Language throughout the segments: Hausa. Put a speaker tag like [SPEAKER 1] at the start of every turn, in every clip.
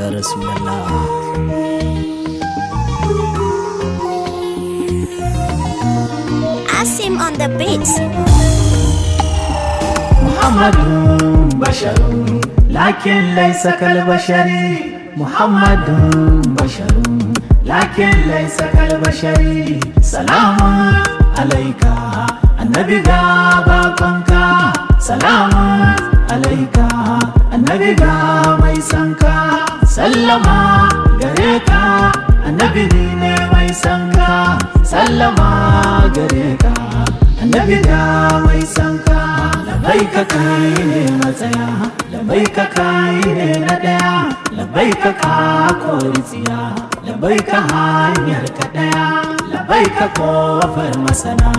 [SPEAKER 1] ya Rasulallah.
[SPEAKER 2] Asim on the beats.
[SPEAKER 3] Muhammadun basharun lakin laysa kal bashari. Muhammadun basharun lakin laysa kal bashari. Salamun alayka annabi ga bakonka. Salamun alayka annabi ga mai sanka. Sallama gare ka annabi ne mai sanka. Sallama gare ka annabi ga mai sanka. Labbaika kai ne matsaya, labbaika kai ne na daya, labbaika ka kori tsiya, labbaika hanyar ka daya, labbaika kofar masana,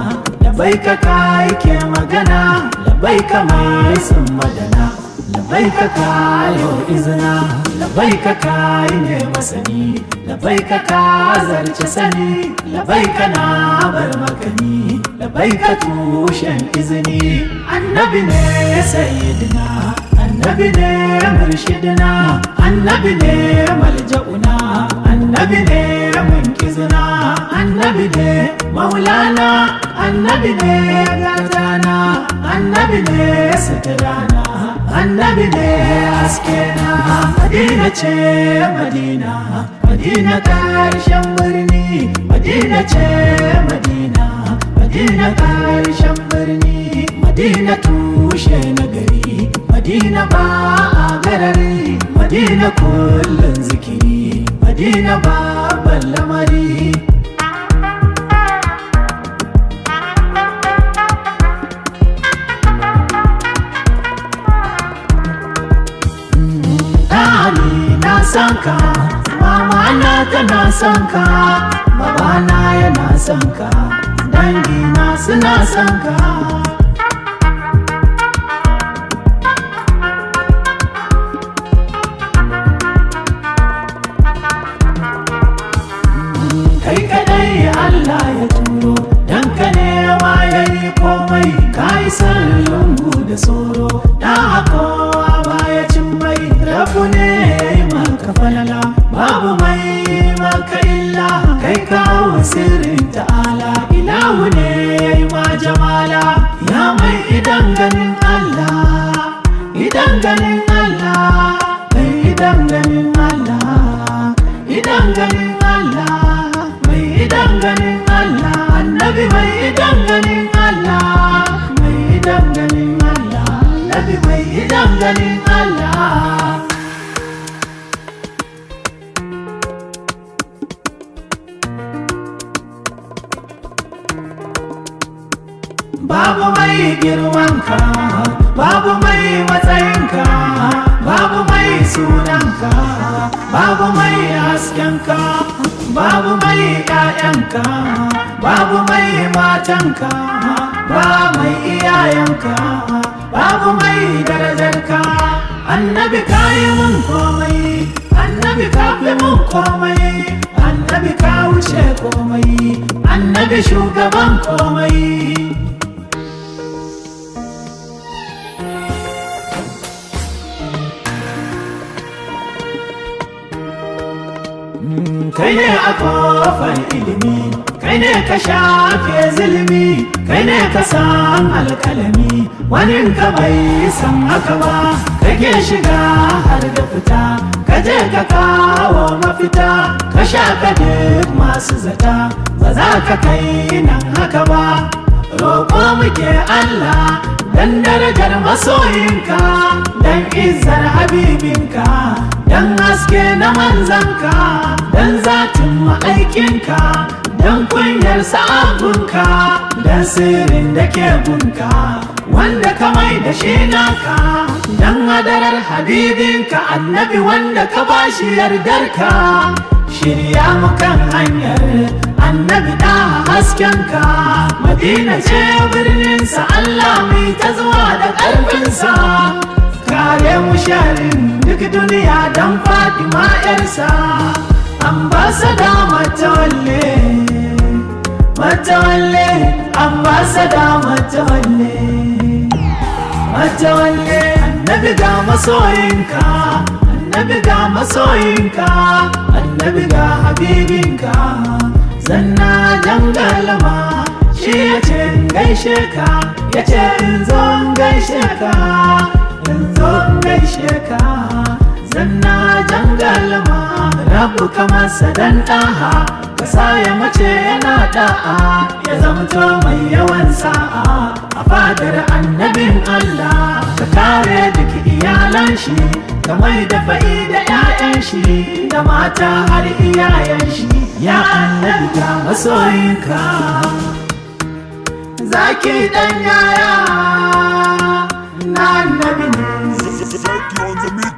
[SPEAKER 3] labbaika kai ke magana, labbaika mai sun madana, labbaika kayo izina, labbaika kai ne masani, labbaika ka zarce sani, labbaika na bar makani, labbaika tushen izini. Annabi ne sayyidina, annabi ne murshidina, annabi ne malja'una, annabi ne munkizina, annabi ne maulana, annabi ne gatana, annabi ne sitirana, annabi ne haskena. Madina ce Madina, Madina karshen birni, Madina ce Madina, Madina karshen birni, Madina tushe na gari, Madina ba a garari, Madina kullum zikiri, Madina babban lamari. Dani na san ka, mama na tana san ka, babana yana san ka, dangina suna san ka. Kai kadai Allah ya turo, dan ka ne ma yayi komai, kai lungu da soro, da kowa baya cin mai. Rabu ne yayi maka falala, babu mai maka illa, kai kawo sirrin ta'ala. Ilahu ne yayi ma jamala, ya mai idan ganin Allah, idan ganin Allah, mai idan ganin Allah, idan ganin Allah, mai idan ganin Allah, annabi mai idan ganin Allah, mai idan ganin Allah, annabi mai idan ganin Allah. Babu mai girmanka, babu mai matsayinka, babu mai sunanka, babu mai haskenka, babu mai ƴaƴanka, babu mai matanka, ba mai iyayenka, babu mai darajarka. Annabi ka yi mun komai, annabi ka fi mun komai, annabi ka wuce komai, annabi shugaban komai. Kai ne a kofar ilimi, kai ne ka shafe zulmi, kai ne ka san alkalami, wani ka bai san haka ba, kake shiga har da fita, ka je ka kawo mafita, ka shafe duk masu zata, ba za ka kai nan haka ba. Roƙo muke Allah dan darajar masoyinka, dan izzar habibinka, dan haske na manzanka, dan zatin ma'aikinka, dan kunyar sa'abunka, dan sirrin da ke gunka, wanda ka mai da shi naka, dan hadarar habibinka annabi wanda ka bashi yardarka. Shirya mu kan hanyar annabi da haskenka, Madina ce birninsa, Allah mai ta zuwa da ƙarfinsa, kare mu sharin duk duniya dan Fatima yarsa. Ambassador Matawalle, Matawalle, Ambassador Matawalle, Matawalle, annabi ga masoyinka, annabi ga masoyinka, annabi ga habibinka. Zanna jangalma shi yace in gaishe ka, yace in zo in gaishe ka, in zo in gaishe ka. Zanna jangalma rabu kamar sadan ɗaha, kasa ya mace yana da'a, ya zamto mai yawan sa'a a fadar annabin Allah. Ka kare duk iyalan shi, ka mai da fa'i da 'ya'yan shi, da mata har iyayen shi. Ya annabi ga masoyinka, zaki dan yaya na annabi ne.